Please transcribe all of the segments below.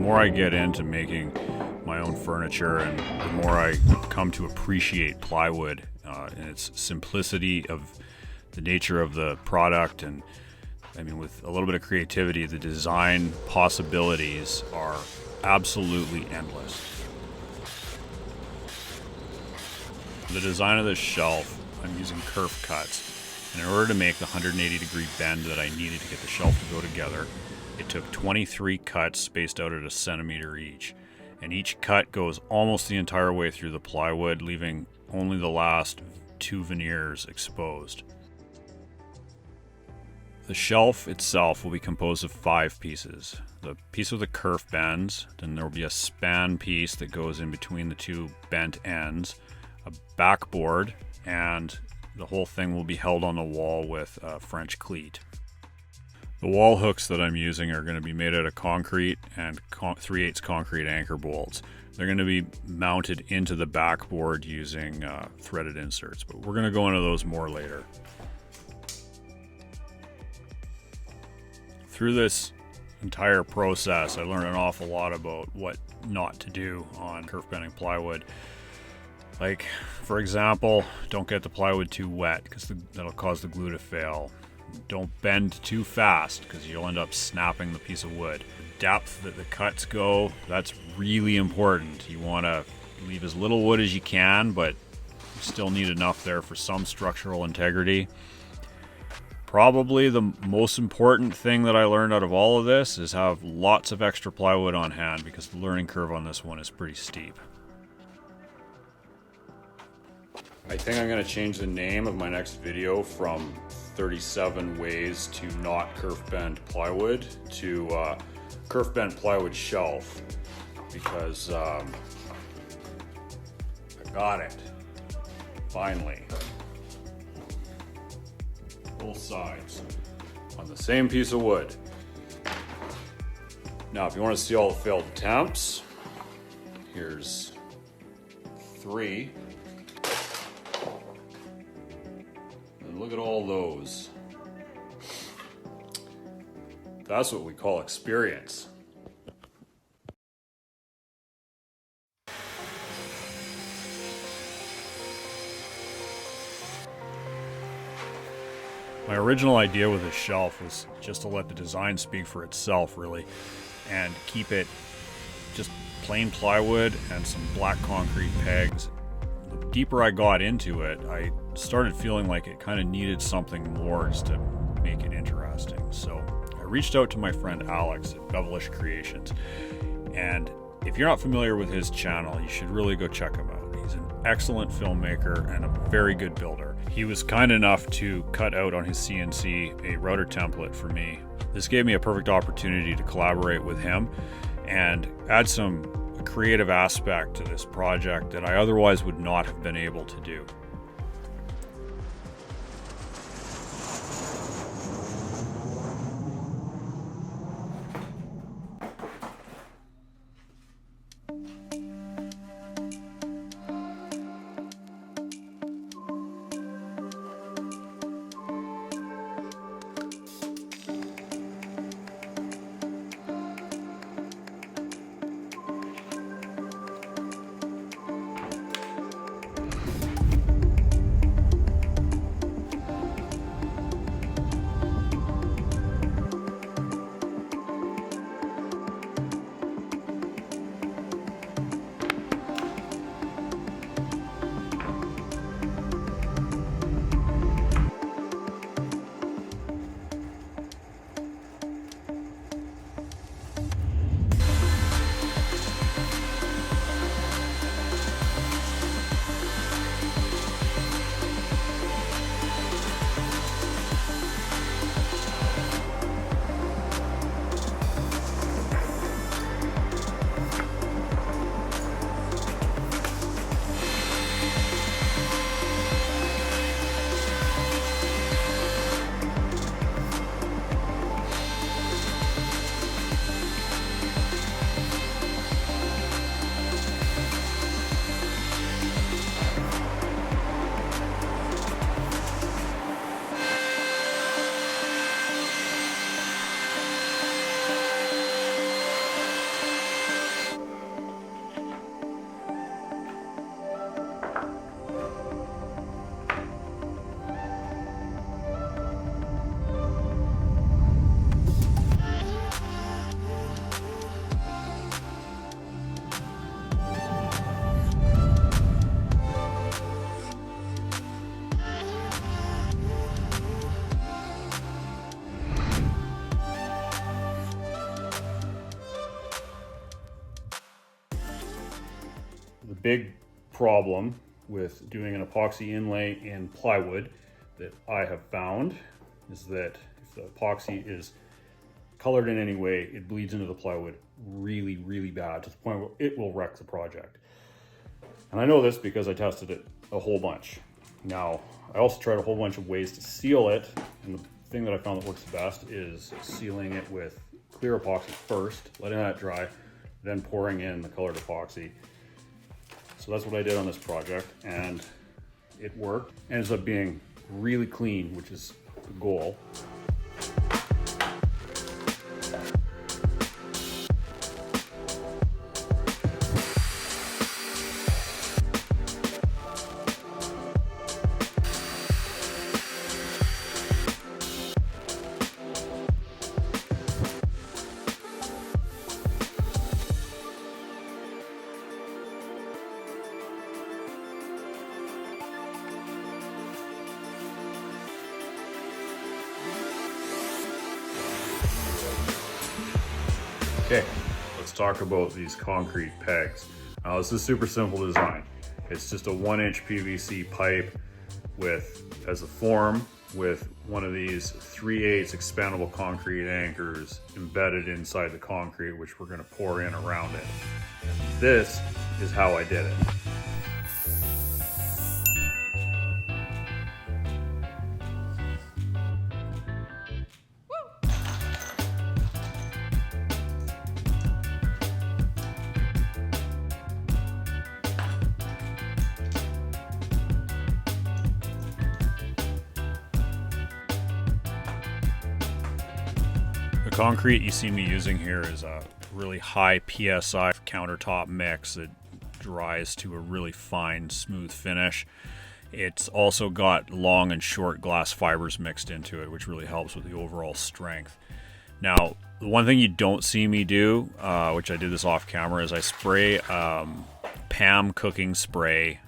more I get into making my own furniture and the more I come to appreciate plywood and its simplicity of the nature of the product, and I mean, with a little bit of creativity, the design possibilities are absolutely endless. For the design of this shelf, I'm using Kerf cuts. And in order to make the 180-degree bend that I needed to get the shelf to go together, it took 23 cuts spaced out at 1 centimeter each. And each cut goes almost the entire way through the plywood, leaving only the last 2 veneers exposed. The shelf itself will be composed of 5 pieces. The piece with the kerf bends, then there will be a span piece that goes in between the 2 bent ends, a backboard, and the whole thing will be held on the wall with a French cleat. The wall hooks that I'm using are going to be made out of concrete and 3/8 concrete anchor bolts. They're going to be mounted into the backboard using threaded inserts, but we're going to go into those more later. Through this entire process, I learned an awful lot about what not to do on kerf bending plywood. Like, for example, don't get the plywood too wet because that'll cause the glue to fail. Don't bend too fast because you'll end up snapping the piece of wood. The depth that the cuts go, that's really important. You want to leave as little wood as you can, but you still need enough there for some structural integrity. Probably the most important thing that I learned out of all of this is have lots of extra plywood on hand because the learning curve on this one is pretty steep. I think I'm going to change the name of my next video from 37 ways to not kerf bend plywood to kerf bend plywood shelf, because I got it finally. Both sides on the same piece of wood. Now if you want to see all the failed attempts, here's 3. And look at all those. That's what we call experience. My original idea with this shelf was just to let the design speak for itself, really, and keep it just plain plywood and some black concrete pegs. The deeper I got into it, I started feeling like it kind of needed something more just to make it interesting. So I reached out to my friend Alex at Bevelish Creations, and if you're not familiar with his channel, you should really go check him out. He's an excellent filmmaker and a very good builder. He was kind enough to cut out on his CNC a router template for me. This gave me a perfect opportunity to collaborate with him and add some creative aspect to this project that I otherwise would not have been able to do. the big problem with doing an epoxy inlay in plywood that I have found is that if the epoxy is colored in any way, it bleeds into the plywood really, really bad, to the point where it will wreck the project. And I know this because I tested it a whole bunch. Now, I also tried a whole bunch of ways to seal it, and the thing that I found that works the best is sealing it with clear epoxy first, letting that dry, then pouring in the colored epoxy. So that's what I did on this project, and it worked. It ends up being really clean, which is the goal. Okay, let's talk about these concrete pegs. Now, this is super simple design. It's just a 1-inch PVC pipe as a form with one of these 3/8 expandable concrete anchors embedded inside the concrete, which we're gonna pour in around it. This is how I did it. The concrete you see me using here is a really high PSI countertop mix that dries to a really fine, smooth finish. It's also got long and short glass fibers mixed into it, which really helps with the overall strength. Now, the one thing you don't see me do, which I did this off camera, is I spray PAM cooking spray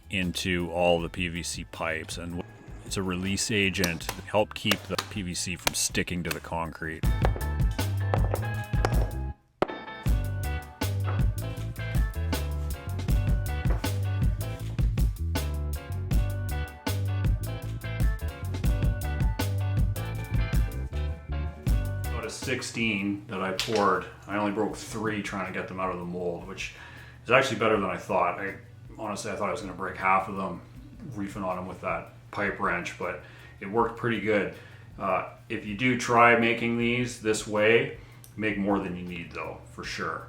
into all the PVC pipes, and it's a release agent to help keep the PVC from sticking to the concrete. Out of 16 that I poured, I only broke 3 trying to get them out of the mold, which is actually better than I thought. Honestly, I thought I was going to break half of them reefing on them with that pipe wrench, but it worked pretty good. If you do try making these this way, make more than you need though, for sure.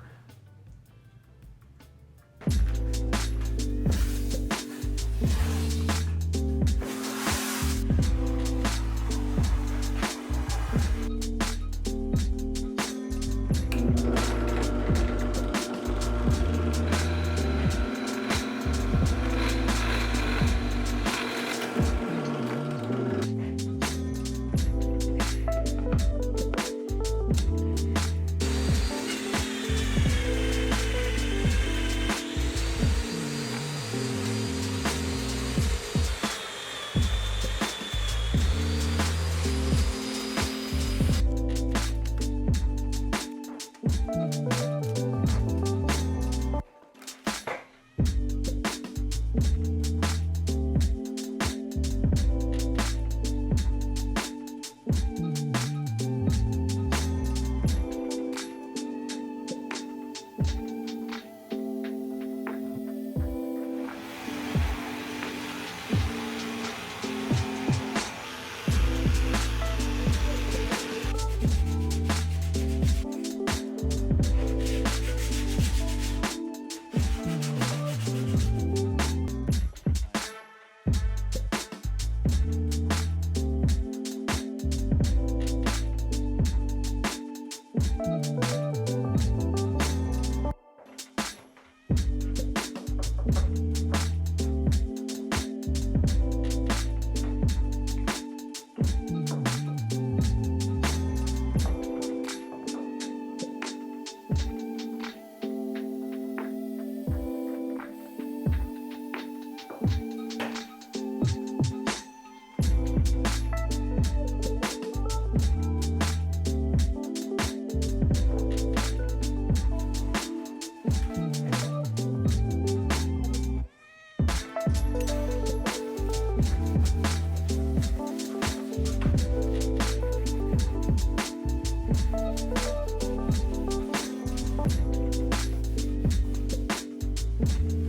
you.